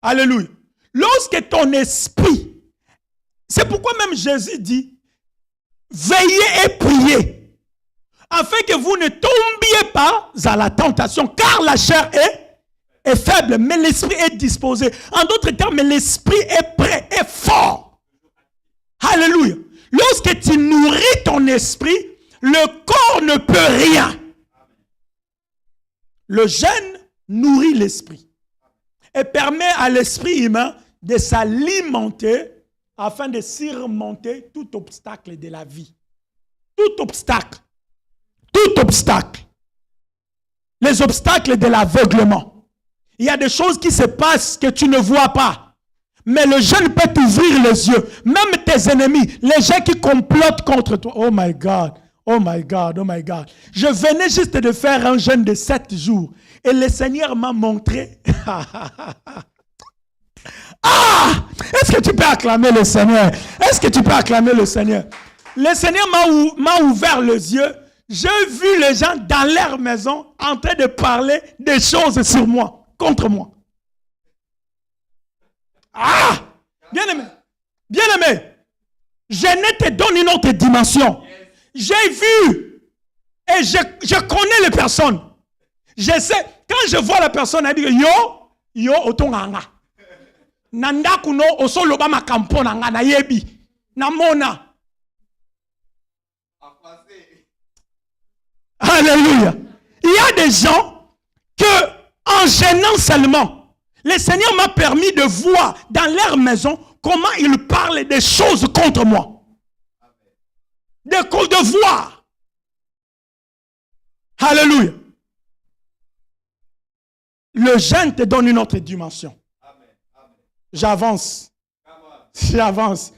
Alléluia. Lorsque ton esprit, c'est pourquoi même Jésus dit, veillez et priez, afin que vous ne tombiez pas à la tentation, car la chair est faible, mais l'esprit est disposé. En d'autres termes, l'esprit est prêt, est fort. Alléluia. Lorsque tu nourris ton esprit, le corps ne peut rien. Le jeûne nourrit l'esprit et permet à l'esprit humain de s'alimenter afin de surmonter tout obstacle de la vie. Tout obstacle. Tout obstacle. Les obstacles de l'aveuglement. Il y a des choses qui se passent que tu ne vois pas. Mais le jeûne peut t'ouvrir les yeux. Même tes ennemis, les gens qui complotent contre toi. Oh my God. Oh my God, oh my God. Je venais juste de faire un jeûne de 7 jours. Et le Seigneur m'a montré. Ah! Est-ce que tu peux acclamer le Seigneur? Est-ce que tu peux acclamer le Seigneur? Le Seigneur m'a ouvert les yeux. J'ai vu les gens dans leur maison en train de parler des choses sur moi, contre moi. Ah! Bien-aimé. Bien-aimé. Je ne te donne une autre dimension. J'ai vu et je connais les personnes. Je sais, quand je vois la personne, elle dit yo, otonganga. Nanda kuno osoloba makampo nanga na yebi. Namona. Alléluia. Il y a des gens que, en gênant seulement, le Seigneur m'a permis de voir dans leur maison comment ils parlent des choses contre moi. De voir. Alléluia. Le jeûne te donne une autre dimension. J'avance. J'avance.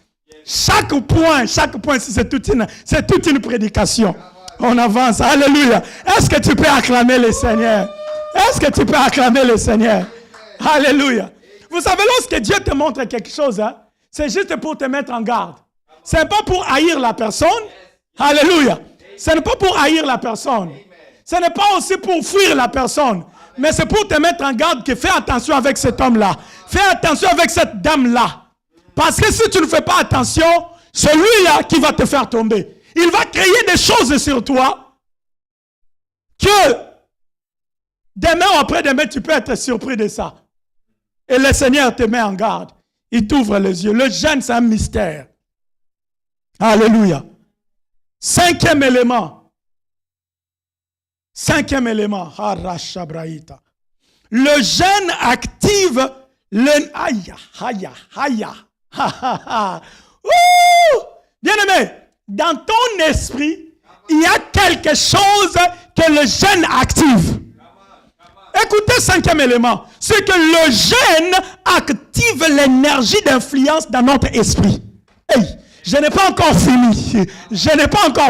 Chaque point, c'est toute une prédication. On avance. Alléluia. Est-ce que tu peux acclamer le Seigneur? Est-ce que tu peux acclamer le Seigneur? Alléluia. Vous savez, lorsque Dieu te montre quelque chose, hein, c'est juste pour te mettre en garde. Ce n'est pas pour haïr la personne. Alléluia. Ce n'est pas pour haïr la personne. Ce n'est pas aussi pour fuir la personne. Mais c'est pour te mettre en garde que fais attention avec cet homme-là. Fais attention avec cette dame-là. Parce que si tu ne fais pas attention, c'est lui-là qui va te faire tomber. Il va créer des choses sur toi que demain ou après-demain, tu peux être surpris de ça. Et le Seigneur te met en garde. Il t'ouvre les yeux. Le jeûne, c'est un mystère. Alléluia. Cinquième élément. Le jeûne active le... Bien-aimé, dans ton esprit, il y a quelque chose que le jeûne active. Écoutez, cinquième élément, c'est que le jeûne active l'énergie d'influence dans notre esprit. Hey, je n'ai pas encore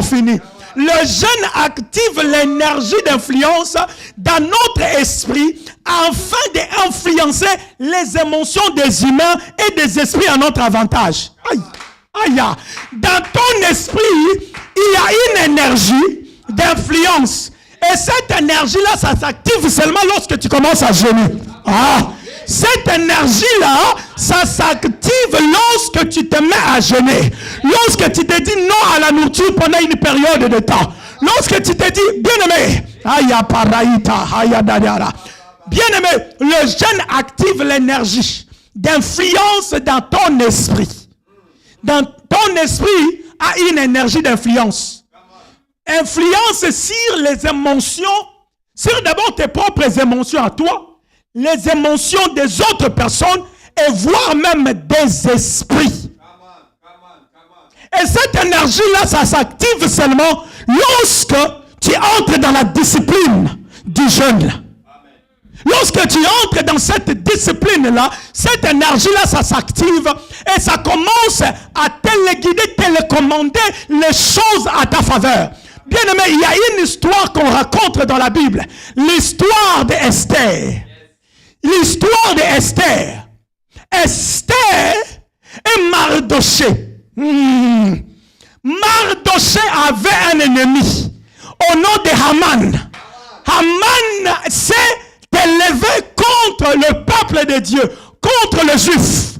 fini. Le jeûne active l'énergie d'influence dans notre esprit afin d'influencer les émotions des humains et des esprits à notre avantage. Aïe, aïe. Dans ton esprit, il y a une énergie d'influence. Et cette énergie-là, ça s'active seulement lorsque tu commences à jeûner. Ah, cette énergie-là, ça s'active lorsque tu te mets à jeûner. Lorsque tu te dis non à la nourriture pendant une période de temps. Lorsque tu te dis, bien-aimé, bien-aimé, le jeûne active l'énergie d'influence dans ton esprit. Dans ton esprit a une énergie d'influence. Influence sur les émotions, sur d'abord tes propres émotions à toi, les émotions des autres personnes et voire même des esprits. Et cette énergie-là, ça s'active seulement lorsque tu entres dans la discipline du jeûne. Lorsque tu entres dans cette discipline-là, cette énergie-là, ça s'active et ça commence à téléguider, télécommander les choses à ta faveur. Bien aimé, il y a une histoire qu'on raconte dans la Bible. L'histoire d'Esther. L'histoire d'Esther. Esther et Mardoché. Mardoché avait un ennemi au nom de Haman. Haman s'est élevé contre le peuple de Dieu, contre les Juifs.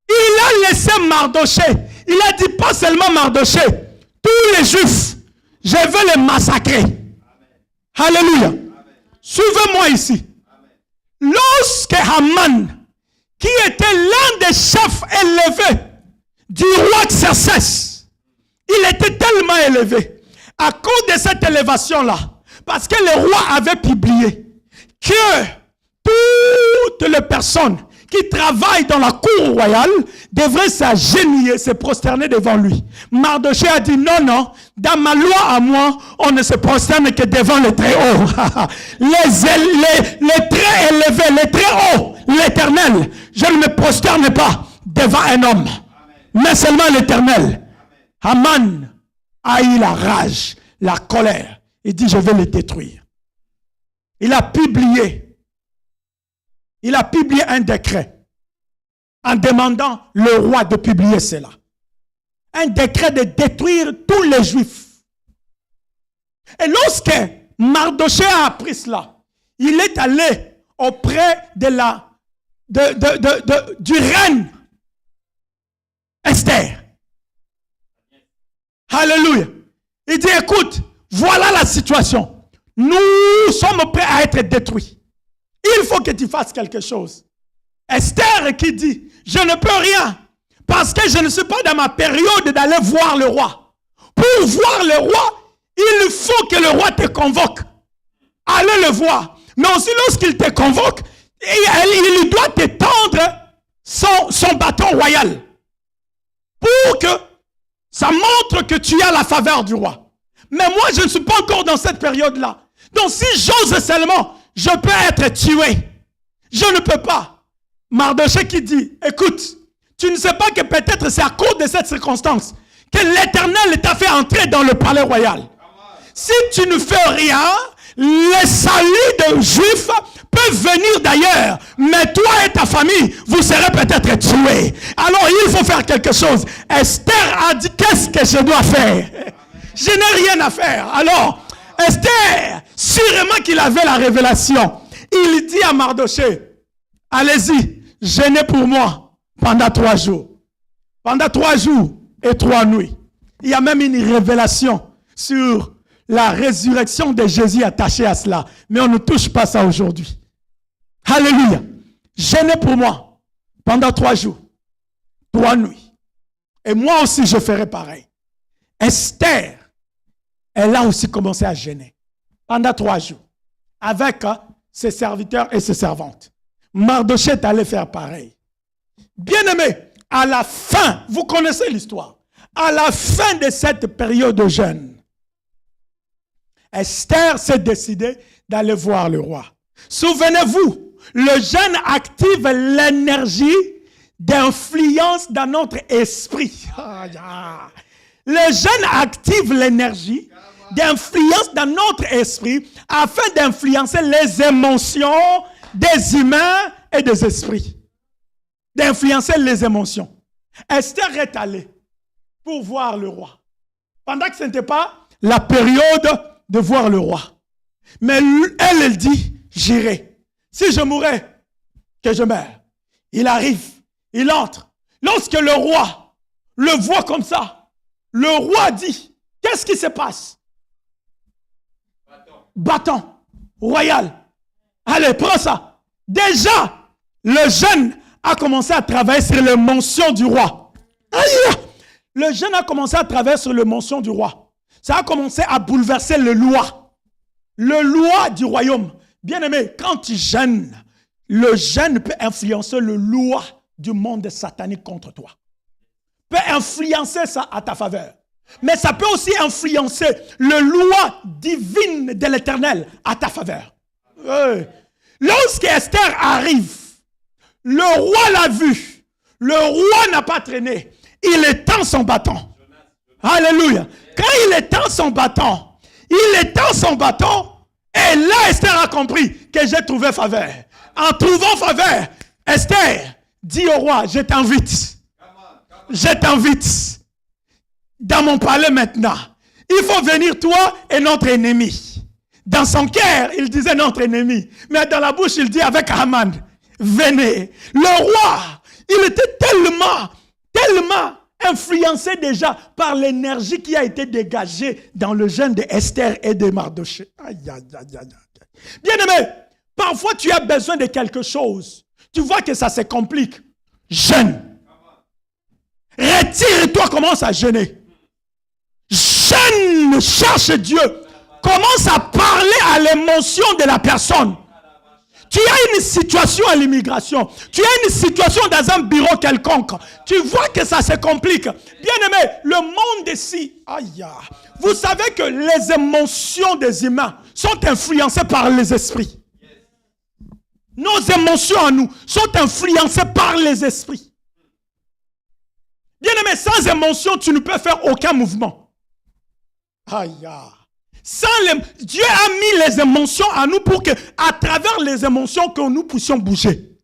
Il a laissé Mardoché. Il a dit pas seulement Mardoché, tous les Juifs, je veux les massacrer. Amen. Alléluia. Suivez-moi ici. Amen. Lorsque Haman, qui était l'un des chefs élevés du roi Xerxès, il était tellement élevé. À cause de cette élévation-là, parce que le roi avait publié que toutes les personnes qui travaillent dans la cour royale devraient s'agenouiller, se prosterner devant lui. Mardoché a dit non, non, dans ma loi à moi, on ne se prosterne que devant le très haut. les très élevés, les très hauts, l'éternel. Je ne me prosterne pas devant un homme, mais seulement l'éternel. Haman a eu la rage, la colère. Il dit je vais le détruire. Il a publié un décret en demandant le roi de publier cela. Un décret de détruire tous les Juifs. Et lorsque Mardoché a appris cela, il est allé auprès de du reine Esther. Alléluia. Il dit écoute, voilà la situation. Nous sommes prêts à être détruits. Il faut que tu fasses quelque chose. Esther qui dit, je ne peux rien, parce que je ne suis pas dans ma période d'aller voir le roi. Pour voir le roi, il faut que le roi te convoque. Allez le voir. Mais aussi lorsqu'il te convoque, il doit te tendre son bâton royal. Pour que ça montre que tu as la faveur du roi. Mais moi, je ne suis pas encore dans cette période-là. Donc si j'ose seulement, je peux être tué. Je ne peux pas. Mardoché qui dit, écoute, tu ne sais pas que peut-être c'est à cause de cette circonstance que l'Éternel t'a fait entrer dans le palais royal. Si tu ne fais rien, les saluts de Juifs peuvent venir d'ailleurs, mais toi et ta famille, vous serez peut-être tués. Alors il faut faire quelque chose. Esther a dit, qu'est-ce que je dois faire? Je n'ai rien à faire. Alors, Esther, sûrement qu'il avait la révélation. Il dit à Mardoché, allez-y, jeûnez pour moi pendant 3 jours. Pendant 3 jours et 3 nuits. Il y a même une révélation sur la résurrection de Jésus attachée à cela. Mais on ne touche pas ça aujourd'hui. Alléluia. Jeûnez pour moi pendant 3 jours, 3 nuits. Et moi aussi je ferai pareil. Esther, elle a aussi commencé à jeûner pendant 3 jours avec ses serviteurs et ses servantes. Mardoché est allé faire pareil. Bien-aimé, à la fin, vous connaissez l'histoire, à la fin de cette période de jeûne, Esther s'est décidée d'aller voir le roi. Souvenez-vous, le jeûne active l'énergie d'influence dans notre esprit. Le jeûne active l'énergie d'influence dans notre esprit afin d'influencer les émotions des humains et des esprits. D'influencer les émotions. Esther est allée pour voir le roi. Pendant que ce n'était pas la période de voir le roi. Mais elle dit, j'irai. Si je mourais, que je meure. Il arrive, il entre. Lorsque le roi le voit comme ça, le roi dit, qu'est-ce qui se passe? Bâton royal. Allez, prends ça. Déjà, le jeune a commencé à travailler sur les mentions du roi. Aïe! Le jeune a commencé à travailler sur les mentions du roi. Ça a commencé à bouleverser le loi du royaume. Bien aimé, quand tu jeûnes, le jeûne peut influencer le loi du monde satanique contre toi. Peut influencer ça à ta faveur. Mais ça peut aussi influencer le loi divine de l'Éternel à ta faveur. Lorsque Esther arrive, le roi l'a vu. Le roi n'a pas traîné. Il étend son bâton. Alléluia. Quand il étend son bâton, et là Esther a compris que j'ai trouvé faveur. En trouvant faveur, Esther dit au roi, je t'invite. Je t'invite dans mon palais maintenant. Il faut venir toi et notre ennemi. Dans son cœur, il disait notre ennemi. Mais dans la bouche, il dit avec Haman. venait. Le roi, il était tellement influencé déjà par l'énergie qui a été dégagée dans le jeûne de Esther et de Mardochée. Aïe, aïe, aïe, aïe. Bien-aimé, parfois tu as besoin de quelque chose. Tu vois que ça se complique. Jeûne. Retire-toi, commence à jeûner. Jeûne, cherche Dieu. Commence à parler à l'émotion de la personne. Tu as une situation à l'immigration. Tu as une situation dans un bureau quelconque. Tu vois que ça se complique. Bien-aimé, le monde ici, aïe, vous savez que les émotions des humains sont influencées par les esprits. Nos émotions à nous sont influencées par les esprits. Bien-aimé, sans émotion, tu ne peux faire aucun mouvement. Aïe. Dieu a mis les émotions à nous pour que, à travers les émotions, que nous puissions bouger.